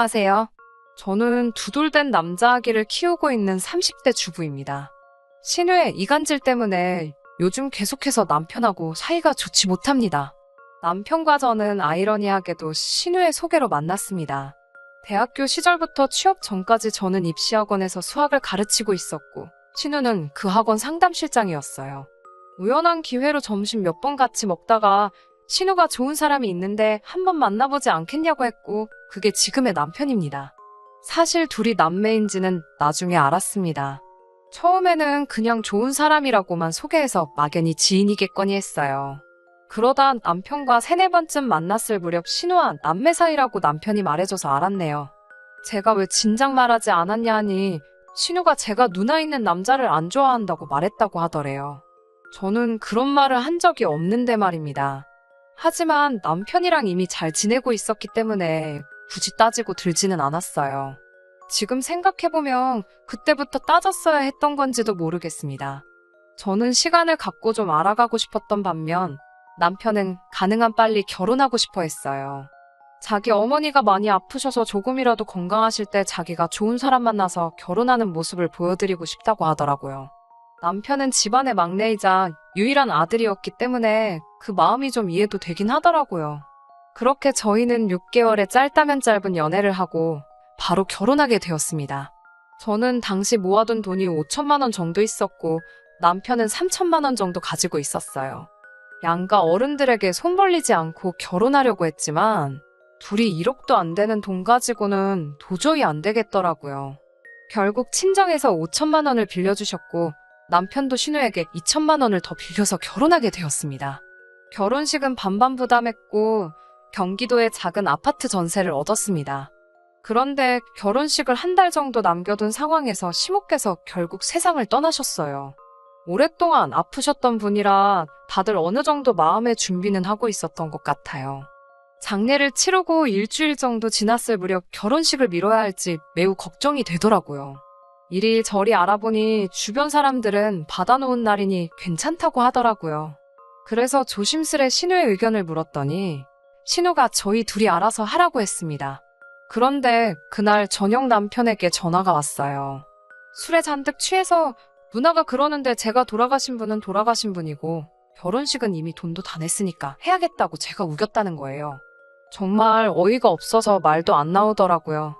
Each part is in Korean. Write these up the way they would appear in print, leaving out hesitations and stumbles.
안녕하세요. 저는 두돌된 남자 아기를 키우고 있는 30대 주부입니다. 신우의 이간질 때문에 요즘 계속해서 남편하고 사이가 좋지 못합니다. 남편과 저는 아이러니하게도 신우의 소개로 만났습니다. 대학교 시절부터 취업 전까지 저는 입시학원에서 수학을 가르치고 있었고, 신우는 그 학원 상담실장이었어요. 우연한 기회로 점심 몇 번 같이 먹다가 신우가 좋은 사람이 있는데 한번 만나보지 않겠냐고 했고, 그게 지금의 남편입니다. 사실 둘이 남매인지는 나중에 알았습니다. 처음에는 그냥 좋은 사람이라고만 소개해서 막연히 지인이겠거니 했어요. 그러다 남편과 세네 번쯤 만났을 무렵 신우와 남매 사이라고 남편이 말해줘서 알았네요. 제가 왜 진작 말하지 않았냐 하니 신우가 제가 누나 있는 남자를 안 좋아한다고 말했다고 하더래요. 저는 그런 말을 한 적이 없는데 말입니다. 하지만 남편이랑 이미 잘 지내고 있었기 때문에 굳이 따지고 들지는 않았어요. 지금 생각해보면 그때부터 따졌어야 했던 건지도 모르겠습니다. 저는 시간을 갖고 좀 알아가고 싶었던 반면 남편은 가능한 빨리 결혼하고 싶어 했어요. 자기 어머니가 많이 아프셔서 조금이라도 건강하실 때 자기가 좋은 사람 만나서 결혼하는 모습을 보여드리고 싶다고 하더라고요. 남편은 집안의 막내이자 유일한 아들이었기 때문에 그 마음이 좀 이해도 되긴 하더라고요. 그렇게 저희는 6개월의 짧다면 짧은 연애를 하고 바로 결혼하게 되었습니다. 저는 당시 모아둔 돈이 5천만 원 정도 있었고 남편은 3천만 원 정도 가지고 있었어요. 양가 어른들에게 손 벌리지 않고 결혼하려고 했지만 둘이 1억도 안 되는 돈 가지고는 도저히 안 되겠더라고요. 결국 친정에서 5천만 원을 빌려주셨고 남편도 신우에게 2천만 원을 더 빌려서 결혼하게 되었습니다. 결혼식은 반반 부담했고 경기도에 작은 아파트 전세를 얻었습니다. 그런데 결혼식을 한 달 정도 남겨둔 상황에서 시모께서 결국 세상을 떠나셨어요. 오랫동안 아프셨던 분이라 다들 어느 정도 마음의 준비는 하고 있었던 것 같아요. 장례를 치르고 일주일 정도 지났을 무렵 결혼식을 미뤄야 할지 매우 걱정이 되더라고요. 이리저리 알아보니 주변 사람들은 받아놓은 날이니 괜찮다고 하더라고요. 그래서 조심스레 신우의 의견을 물었더니 신우가 저희 둘이 알아서 하라고 했습니다. 그런데 그날 저녁 남편에게 전화가 왔어요. 술에 잔뜩 취해서 누나가 그러는데 제가 돌아가신 분은 돌아가신 분이고 결혼식은 이미 돈도 다 냈으니까 해야겠다고 제가 우겼다는 거예요. 정말 어이가 없어서 말도 안 나오더라고요.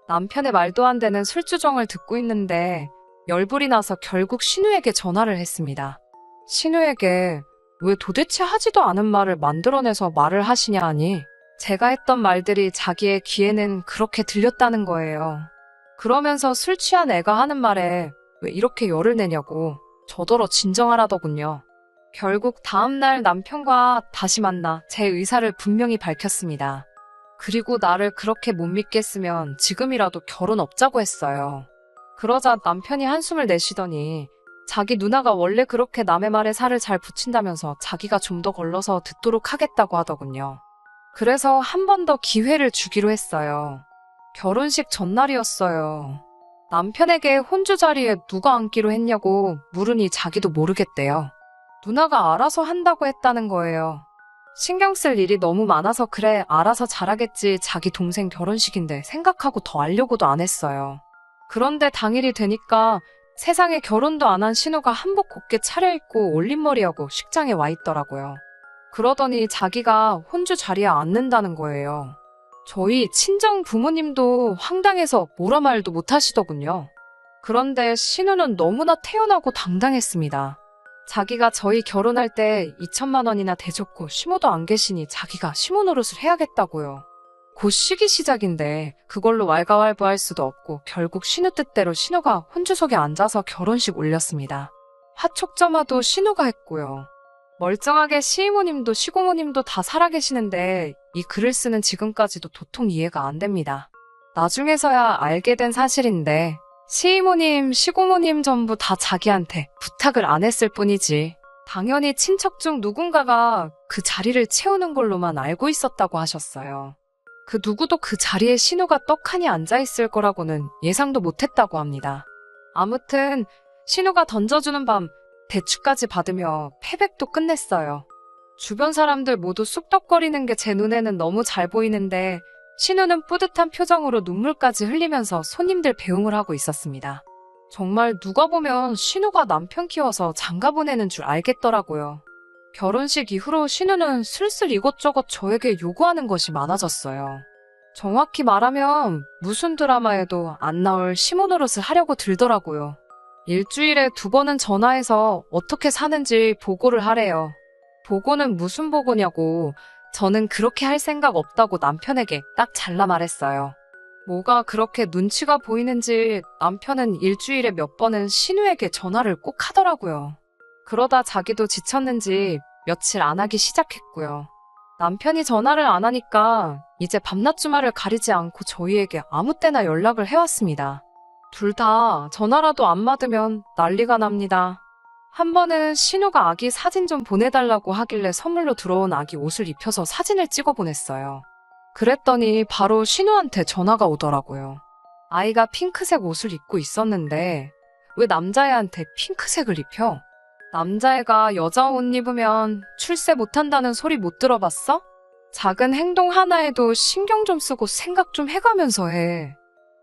남편의 말도 안 되는 술주정을 듣고 있는데 열불이 나서 결국 신우에게 전화를 했습니다. 신우에게 왜 도대체 하지도 않은 말을 만들어내서 말을 하시냐 하니 제가 했던 말들이 자기의 귀에는 그렇게 들렸다는 거예요. 그러면서 술 취한 애가 하는 말에 왜 이렇게 열을 내냐고 저더러 진정하라더군요. 결국 다음날 남편과 다시 만나 제 의사를 분명히 밝혔습니다. 그리고 나를 그렇게 못 믿겠으면 지금이라도 결혼 없자고 했어요. 그러자 남편이 한숨을 내쉬더니 자기 누나가 원래 그렇게 남의 말에 살을 잘 붙인다면서 자기가 좀 더 걸러서 듣도록 하겠다고 하더군요. 그래서 한 번 더 기회를 주기로 했어요. 결혼식 전날이었어요. 남편에게 혼주 자리에 누가 앉기로 했냐고 물으니 자기도 모르겠대요. 누나가 알아서 한다고 했다는 거예요. 신경 쓸 일이 너무 많아서 그래 알아서 잘하겠지 자기 동생 결혼식인데 생각하고 더 알려고도 안 했어요. 그런데 당일이 되니까 세상에 결혼도 안 한 신우가 한복 곱게 차려입고 올림머리하고 식장에 와 있더라고요. 그러더니 자기가 혼주 자리에 앉는다는 거예요. 저희 친정 부모님도 황당해서 뭐라 말도 못 하시더군요. 그런데 신우는 너무나 태연하고 당당했습니다. 자기가 저희 결혼할 때 2천만 원이나 대줬고 시모도 안 계시니 자기가 시모 노릇을 해야겠다고요. 곧 시기 시작인데 그걸로 왈가왈부할 수도 없고 결국 신우 뜻대로 신우가 혼주석에 앉아서 결혼식 올렸습니다. 화촉점화도 신우가 했고요. 멀쩡하게 시이모님도 시고모님도 다 살아계시는데 이 글을 쓰는 지금까지도 도통 이해가 안 됩니다. 나중에서야 알게 된 사실인데 시이모님, 시고모님 전부 다 자기한테 부탁을 안 했을 뿐이지 당연히 친척 중 누군가가 그 자리를 채우는 걸로만 알고 있었다고 하셨어요. 그 누구도 그 자리에 신우가 떡하니 앉아있을 거라고는 예상도 못했다고 합니다. 아무튼 신우가 던져주는 밤 대추까지 받으며 패백도 끝냈어요. 주변 사람들 모두 쑥덕거리는 게 제 눈에는 너무 잘 보이는데 신우는 뿌듯한 표정으로 눈물까지 흘리면서 손님들 배웅을 하고 있었습니다. 정말 누가 보면 신우가 남편 키워서 장가 보내는 줄 알겠더라고요. 결혼식 이후로 신우는 슬슬 이것저것 저에게 요구하는 것이 많아졌어요. 정확히 말하면 무슨 드라마에도 안 나올 시모 노릇을 하려고 들더라고요. 일주일에 2번은 전화해서 어떻게 사는지 보고를 하래요. 보고는 무슨 보고냐고 저는 그렇게 할 생각 없다고 남편에게 딱 잘라 말했어요. 뭐가 그렇게 눈치가 보이는지 남편은 일주일에 몇 번은 신우에게 전화를 꼭 하더라고요. 그러다 자기도 지쳤는지 며칠 안 하기 시작했고요. 남편이 전화를 안 하니까 이제 밤낮 주말을 가리지 않고 저희에게 아무 때나 연락을 해왔습니다. 둘 다 전화라도 안 받으면 난리가 납니다. 한 번은 신우가 아기 사진 좀 보내달라고 하길래 선물로 들어온 아기 옷을 입혀서 사진을 찍어 보냈어요. 그랬더니 바로 신우한테 전화가 오더라고요. 아이가 핑크색 옷을 입고 있었는데 왜 남자애한테 핑크색을 입혀? 남자애가 여자 옷 입으면 출세 못한다는 소리 못 들어봤어? 작은 행동 하나에도 신경 좀 쓰고 생각 좀 해가면서 해.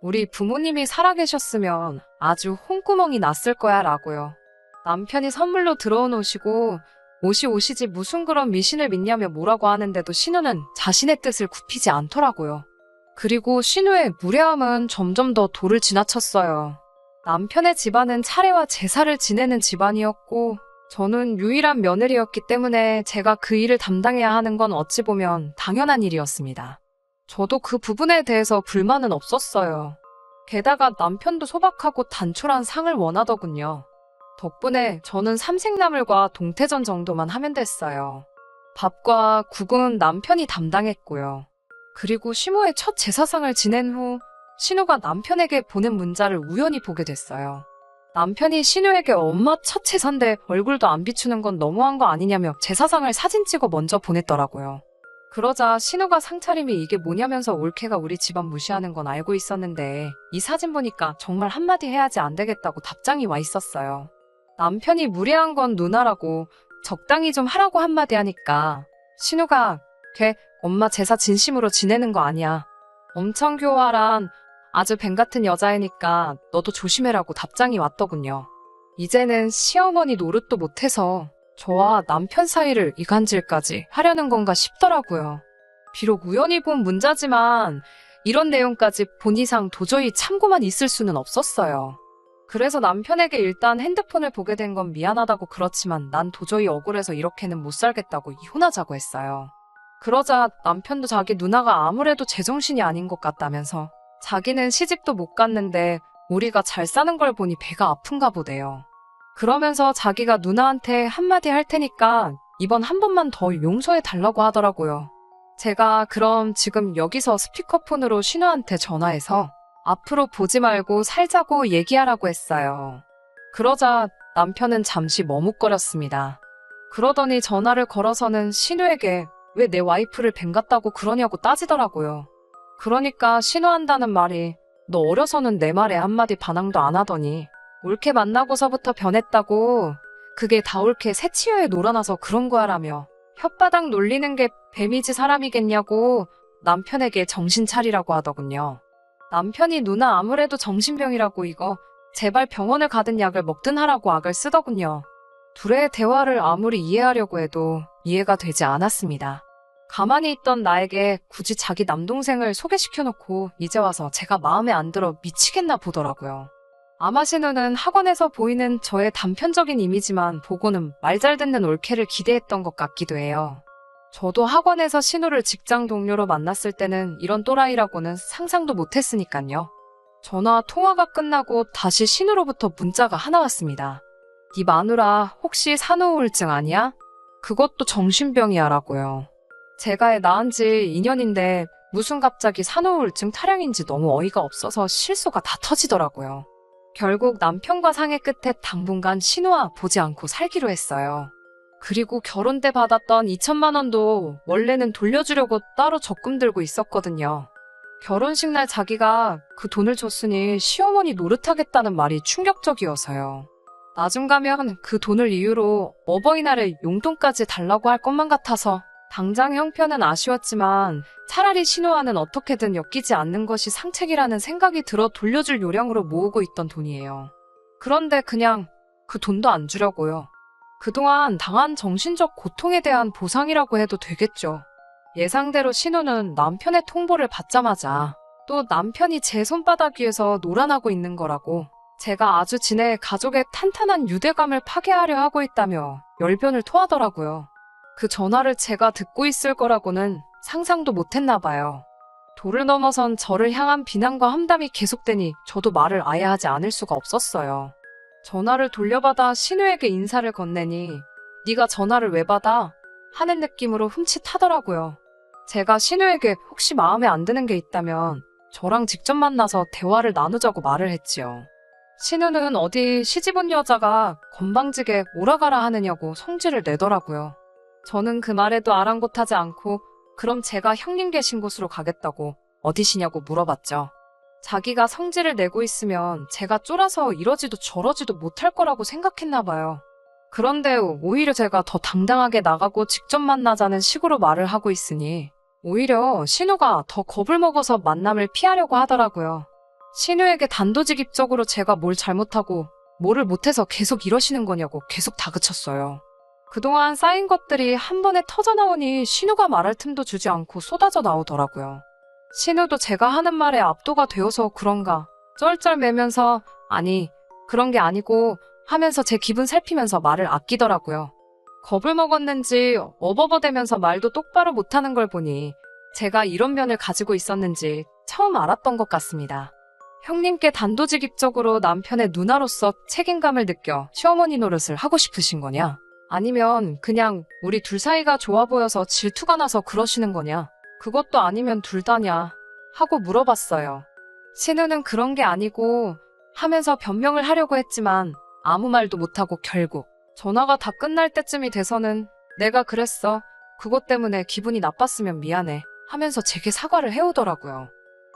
우리 부모님이 살아계셨으면 아주 홍구멍이 났을 거야 라고요. 남편이 선물로 들어온 옷이고 옷이 옷이지 무슨 그런 미신을 믿냐며 뭐라고 하는데도 신우는 자신의 뜻을 굽히지 않더라고요. 그리고 신우의 무례함은 점점 더 도를 지나쳤어요. 남편의 집안은 차례와 제사를 지내는 집안이었고 저는 유일한 며느리였기 때문에 제가 그 일을 담당해야 하는 건 어찌 보면 당연한 일이었습니다. 저도 그 부분에 대해서 불만은 없었어요. 게다가 남편도 소박하고 단촐한 상을 원하더군요. 덕분에 저는 삼색나물과 동태전 정도만 하면 됐어요. 밥과 국은 남편이 담당했고요. 그리고 시모의 첫 제사상을 지낸 후 신우가 남편에게 보낸 문자를 우연히 보게 됐어요. 남편이 신우에게 엄마 첫 제사인데 얼굴도 안 비추는 건 너무한 거 아니냐며 제사상을 사진 찍어 먼저 보냈더라고요. 그러자 신우가 상차림이 이게 뭐냐면서 올케가 우리 집안 무시하는 건 알고 있었는데 이 사진 보니까 정말 한마디 해야지 안 되겠다고 답장이 와 있었어요. 남편이 무례한 건 누나라고 적당히 좀 하라고 한마디 하니까 신우가 걔 엄마 제사 진심으로 지내는 거 아니야. 엄청 교활한 아주 뱀 같은 여자애니까 너도 조심해라고 답장이 왔더군요. 이제는 시어머니 노릇도 못해서 저와 남편 사이를 이간질까지 하려는 건가 싶더라고요. 비록 우연히 본 문자지만 이런 내용까지 본 이상 도저히 참고만 있을 수는 없었어요. 그래서 남편에게 일단 핸드폰을 보게 된 건 미안하다고 그렇지만 난 도저히 억울해서 이렇게는 못 살겠다고 이혼하자고 했어요. 그러자 남편도 자기 누나가 아무래도 제정신이 아닌 것 같다면서 자기는 시집도 못 갔는데 우리가 잘 사는 걸 보니 배가 아픈가 보대요. 그러면서 자기가 누나한테 한마디 할 테니까 이번 한 번만 더 용서해 달라고 하더라고요. 제가 그럼 지금 여기서 스피커폰으로 신우한테 전화해서 앞으로 보지 말고 살자고 얘기하라고 했어요. 그러자 남편은 잠시 머뭇거렸습니다. 그러더니 전화를 걸어서는 신우에게 왜 내 와이프를 뱀 같다고 그러냐고 따지더라고요. 그러니까 신우한다는 말이 너 어려서는 내 말에 한마디 반항도 안 하더니 올케 만나고서부터 변했다고 그게 다 올케 새치여에 놀아나서 그런 거야라며 혓바닥 놀리는 게 뱀이지 사람이겠냐고 남편에게 정신 차리라고 하더군요. 남편이 누나 아무래도 정신병이라고 이거 제발 병원을 가든 약을 먹든 하라고 악을 쓰더군요. 둘의 대화를 아무리 이해하려고 해도 이해가 되지 않았습니다. 가만히 있던 나에게 굳이 자기 남동생을 소개시켜놓고 이제 와서 제가 마음에 안 들어 미치겠나 보더라고요. 아마 신우는 학원에서 보이는 저의 단편적인 이미지만 보고는 말 잘 듣는 올케를 기대했던 것 같기도 해요. 저도 학원에서 신우를 직장 동료로 만났을 때는 이런 또라이라고는 상상도 못했으니까요. 전화 통화가 끝나고 다시 신우로부터 문자가 하나 왔습니다. 네 마누라 혹시 산후우울증 아니야? 그것도 정신병이야 라고요. 제가 애 낳은 지 2년인데 무슨 갑자기 산후우울증 타령인지 너무 어이가 없어서 실소가 다 터지더라고요. 결국 남편과 상의 끝에 당분간 신우와 보지 않고 살기로 했어요. 그리고 결혼 때 받았던 2천만 원도 원래는 돌려주려고 따로 적금 들고 있었거든요. 결혼식 날 자기가 그 돈을 줬으니 시어머니 노릇하겠다는 말이 충격적이어서요. 나중 가면 그 돈을 이유로 어버이날에 용돈까지 달라고 할 것만 같아서 당장 형편은 아쉬웠지만 차라리 신우와는 어떻게든 엮이지 않는 것이 상책이라는 생각이 들어 돌려줄 요량으로 모으고 있던 돈이에요. 그런데 그냥 그 돈도 안 주려고요. 그동안 당한 정신적 고통에 대한 보상이라고 해도 되겠죠. 예상대로 신우는 남편의 통보를 받자마자 또 남편이 제 손바닥 위에서 놀아나고 있는 거라고, 제가 아주 지내 가족의 탄탄한 유대감을 파괴하려 하고 있다며 열변을 토하더라고요. 그 전화를 제가 듣고 있을 거라고는 상상도 못했나 봐요. 도를 넘어선 저를 향한 비난과 험담이 계속되니 저도 말을 아예 하지 않을 수가 없었어요. 전화를 돌려받아 신우에게 인사를 건네니 네가 전화를 왜 받아? 하는 느낌으로 흠칫하더라고요. 제가 신우에게 혹시 마음에 안 드는 게 있다면 저랑 직접 만나서 대화를 나누자고 말을 했지요. 신우는 어디 시집온 여자가 건방지게 몰아가라 하느냐고 성질을 내더라고요. 저는 그 말에도 아랑곳하지 않고 그럼 제가 형님 계신 곳으로 가겠다고 어디시냐고 물어봤죠. 자기가 성질을 내고 있으면 제가 쫄아서 이러지도 저러지도 못할 거라고 생각했나 봐요. 그런데 오히려 제가 더 당당하게 나가고 직접 만나자는 식으로 말을 하고 있으니 오히려 신우가 더 겁을 먹어서 만남을 피하려고 하더라고요. 신우에게 단도직입적으로 제가 뭘 잘못하고 뭐를 못해서 계속 이러시는 거냐고 계속 다그쳤어요. 그동안 쌓인 것들이 한 번에 터져나오니 신우가 말할 틈도 주지 않고 쏟아져 나오더라고요. 신우도 제가 하는 말에 압도가 되어서 그런가 쩔쩔매면서 아니 그런 게 아니고 하면서 제 기분 살피면서 말을 아끼더라고요. 겁을 먹었는지 어버버대면서 말도 똑바로 못하는 걸 보니 제가 이런 면을 가지고 있었는지 처음 알았던 것 같습니다. 형님께 단도직입적으로 남편의 누나로서 책임감을 느껴 시어머니 노릇을 하고 싶으신 거냐? 아니면 그냥 우리 둘 사이가 좋아 보여서 질투가 나서 그러시는 거냐? 그것도 아니면 둘 다냐? 하고 물어봤어요. 신우는 그런 게 아니고 하면서 변명을 하려고 했지만 아무 말도 못하고 결국 전화가 다 끝날 때쯤이 돼서는 내가 그랬어. 그것 때문에 기분이 나빴으면 미안해. 하면서 제게 사과를 해오더라고요.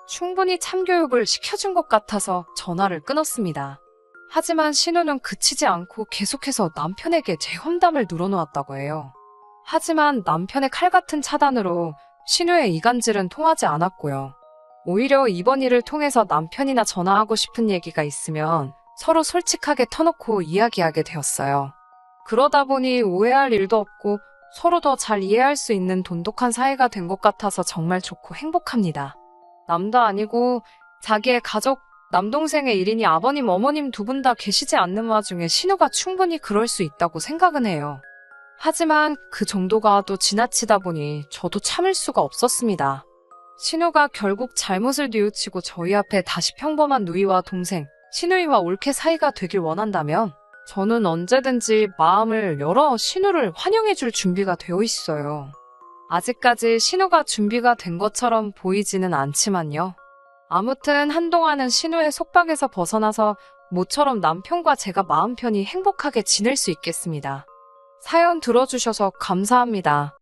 충분히 참교육을 시켜준 것 같아서 전화를 끊었습니다. 하지만 신우는 그치지 않고 계속해서 남편에게 제 험담을 늘어놓았다고 해요. 하지만 남편의 칼 같은 차단으로 신우의 이간질은 통하지 않았고요. 오히려 이번 일을 통해서 남편이나 전화하고 싶은 얘기가 있으면 서로 솔직하게 터놓고 이야기하게 되었어요. 그러다 보니 오해할 일도 없고 서로 더 잘 이해할 수 있는 돈독한 사이가 된 것 같아서 정말 좋고 행복합니다. 남도 아니고 자기의 가족, 남동생의 일이니 아버님, 어머님 두 분 다 계시지 않는 와중에 신우가 충분히 그럴 수 있다고 생각은 해요. 하지만 그 정도가 또 지나치다 보니 저도 참을 수가 없었습니다. 신우가 결국 잘못을 뉘우치고 저희 앞에 다시 평범한 누이와 동생, 신우이와 올케 사이가 되길 원한다면 저는 언제든지 마음을 열어 신우를 환영해줄 준비가 되어 있어요. 아직까지 신우가 준비가 된 것처럼 보이지는 않지만요. 아무튼 한동안은 신우의 속박에서 벗어나서 모처럼 남편과 제가 마음 편히 행복하게 지낼 수 있겠습니다. 사연 들어주셔서 감사합니다.